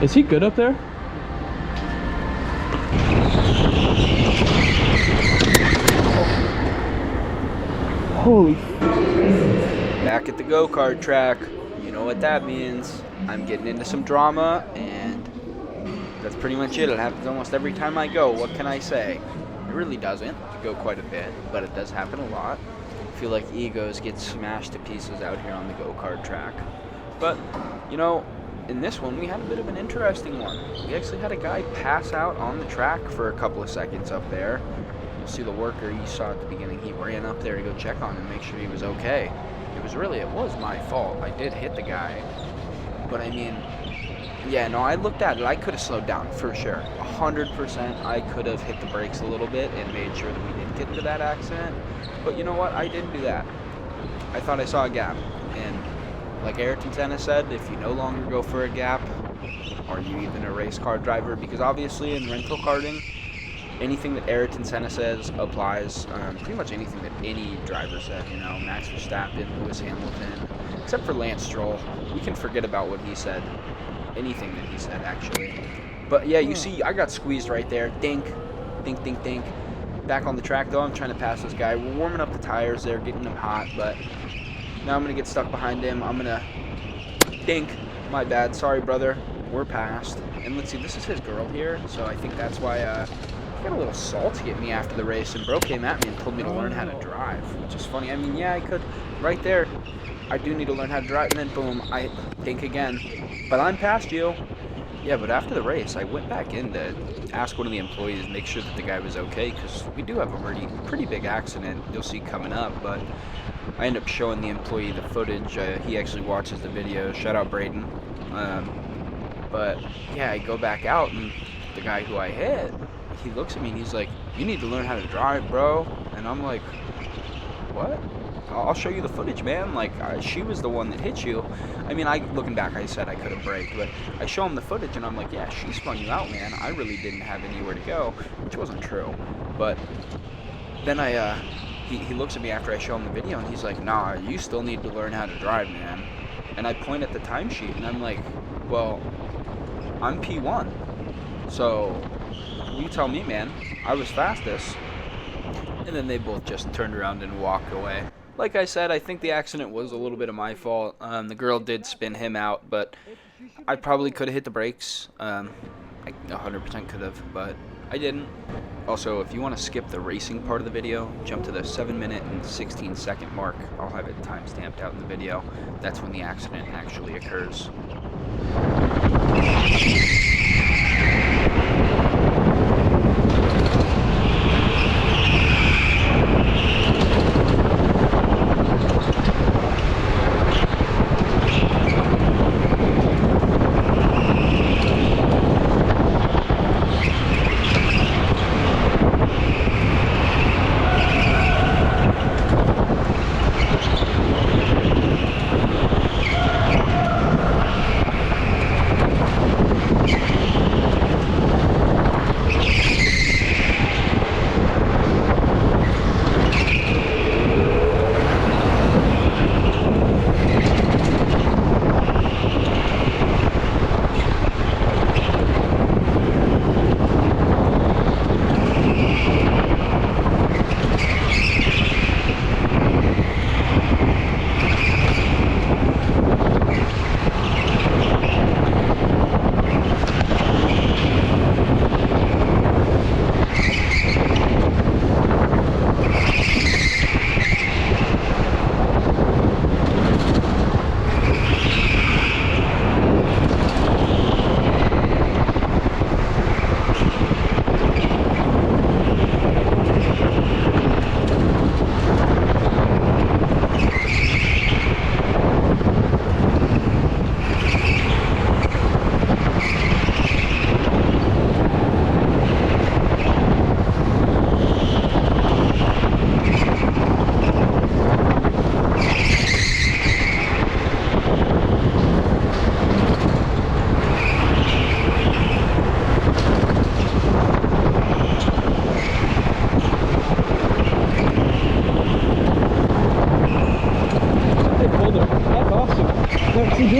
Is he good up there? Holy. Back at the go-kart track. You know what that means. I'm getting into some drama, and that's pretty much it. It happens almost every time I go. What can I say? It really doesn't. I go quite a bit, but it does happen a lot. I feel like egos get smashed to pieces out here on the go-kart track. But, you know, in this one, we had a bit of an interesting one. We actually had a guy pass out on the track for a couple of seconds up there. You'll see the worker you saw at the beginning. He ran up there to go check on him, make sure he was okay. It was my fault. I did hit the guy. But I mean, yeah, no, I looked at it. I could have slowed down for sure. 100% I could have hit the brakes a little bit and made sure that we didn't get into that accident. But you know what? I didn't do that. I thought I saw a gap. And like Ayrton Senna said, if you no longer go for a gap, are you even a race car driver? Because obviously in rental karting, anything that Ayrton Senna says applies. Pretty much anything that any driver said, you know, Max Verstappen, Lewis Hamilton, except for Lance Stroll. We can forget about what he said. Anything that he said, actually. But yeah, you see, I got squeezed right there. Dink, dink, dink, dink. Back on the track, though, I'm trying to pass this guy. We're warming up the tires there, getting them hot, but now I'm going to get stuck behind him. I'm going to dink. My bad. Sorry, brother. We're past. And let's see, this is his girl here, so I think that's why he got a little salty at me after the race, and bro came at me and told me to learn how to drive, which is funny. I mean, yeah, I could. Right there, I do need to learn how to drive, and then boom, I dink again. But I'm past you. Yeah, but after the race, I went back in to ask one of the employees, make sure that the guy was okay, because we do have a pretty big accident you'll see coming up, but I end up showing the employee the footage. He actually watches the video. Shout out Braden. But yeah, I go back out, and the guy who I hit, he looks at me and he's like, "You need to learn how to drive, bro." And I'm like, "What?" "I'll show you the footage, man. Like, she was the one that hit you." I mean, looking back, I said I could have braked, but I show him the footage, and I'm like, "Yeah, she spun you out, man. I really didn't have anywhere to go," which wasn't true. But then he looks at me after I show him the video, and he's like, "Nah, you still need to learn how to drive, man." And I point at the timesheet, and I'm like, "Well, I'm P1, so you tell me, man. I was fastest." And then they both just turned around and walked away. Like I said, I think the accident was a little bit of my fault. The girl did spin him out, but I probably could have hit the brakes. I 100% could have, but I didn't. Also, if you want to skip the racing part of the video, jump to the 7-minute and 16-second mark. I'll have it time-stamped out in the video. That's when the accident actually occurs.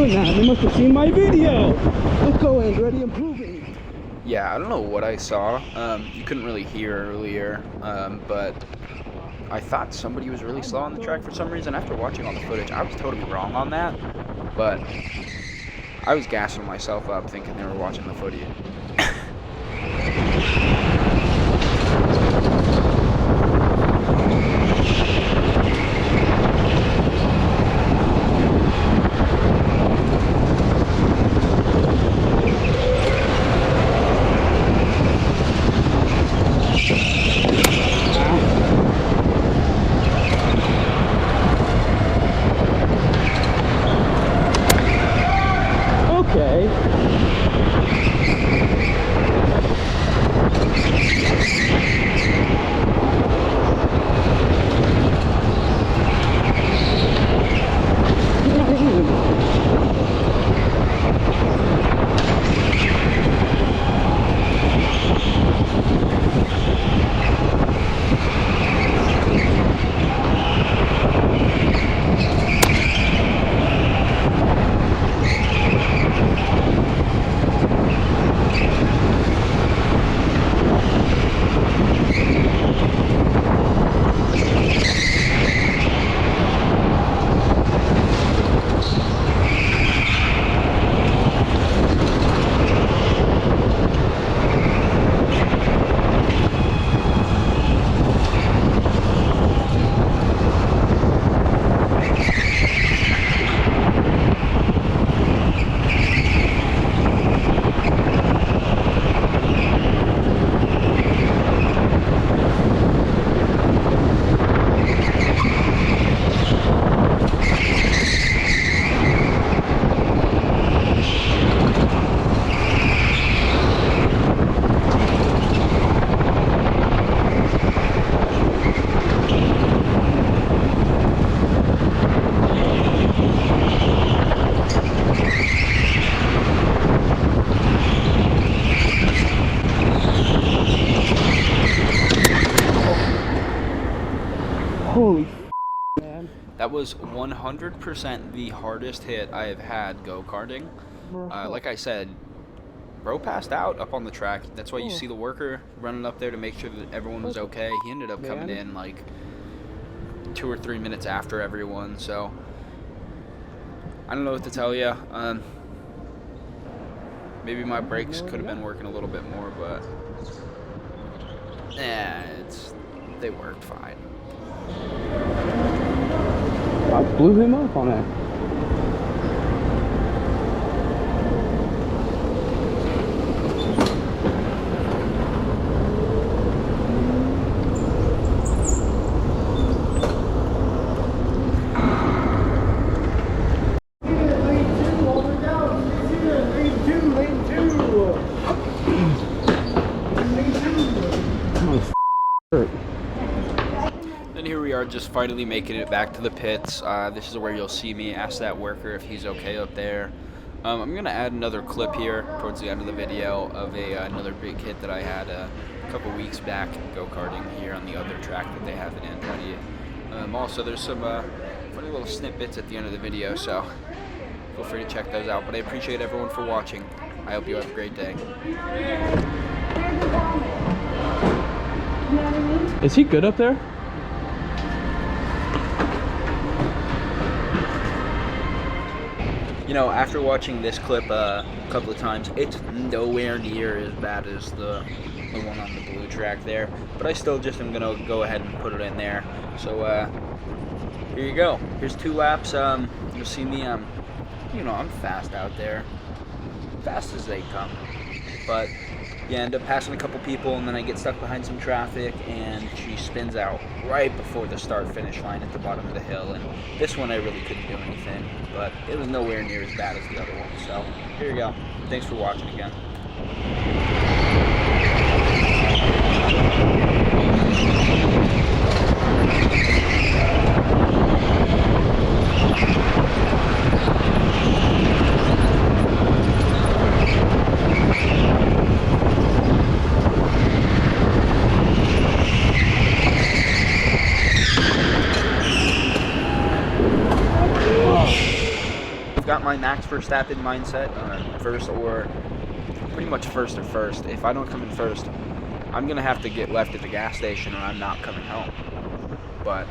doing that? They must have seen my video. Let's go, Andrew. Ready, improving. Yeah, I don't know what I saw. You couldn't really hear earlier, but I thought somebody was really slow on the track for some reason. After watching all the footage, I was totally wrong on that, but I was gassing myself up thinking they were watching the footage. Holy man. That was 100% the hardest hit I have had go-karting. Like I said, bro passed out up on the track. That's why you see the worker running up there to make sure that everyone was okay. He ended up coming in like 2 or 3 minutes after everyone, so I don't know what to tell you. Maybe my brakes could have been working a little bit more, but they worked fine. I blew him up on that. And here we are, just finally making it back to the pits. This is where you'll see me ask that worker if he's okay up there. I'm going to add another clip here towards the end of the video of another big hit that I had a couple weeks back go-karting here on the other track that they have in Antonia. Also, there's some funny little snippets at the end of the video, so feel free to check those out. But I appreciate everyone for watching. I hope you have a great day. Is he good up there? You know, after watching this clip a couple of times, it's nowhere near as bad as the one on the blue track there. But I still just am going to go ahead and put it in there. So, here you go. Here's 2 laps. You'll see me, I'm fast out there. Fast as they come. But you end up passing a couple people, and then I get stuck behind some traffic, and she spins out right before the start-finish line at the bottom of the hill. And this one I really couldn't do anything, but it was nowhere near as bad as the other one. So here you go. Thanks for watching again. Got my max Verstappen mindset, first or pretty much first or first. If I don't come in first, I'm going to have to get left at the gas station or I'm not coming home. But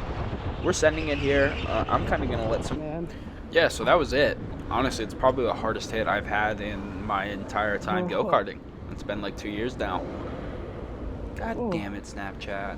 we're sending it here. I'm kind of going to let some... Yeah, so that was it. Honestly, it's probably the hardest hit I've had in my entire time go-karting. It's been like 2 years now. God damn it, Snapchat.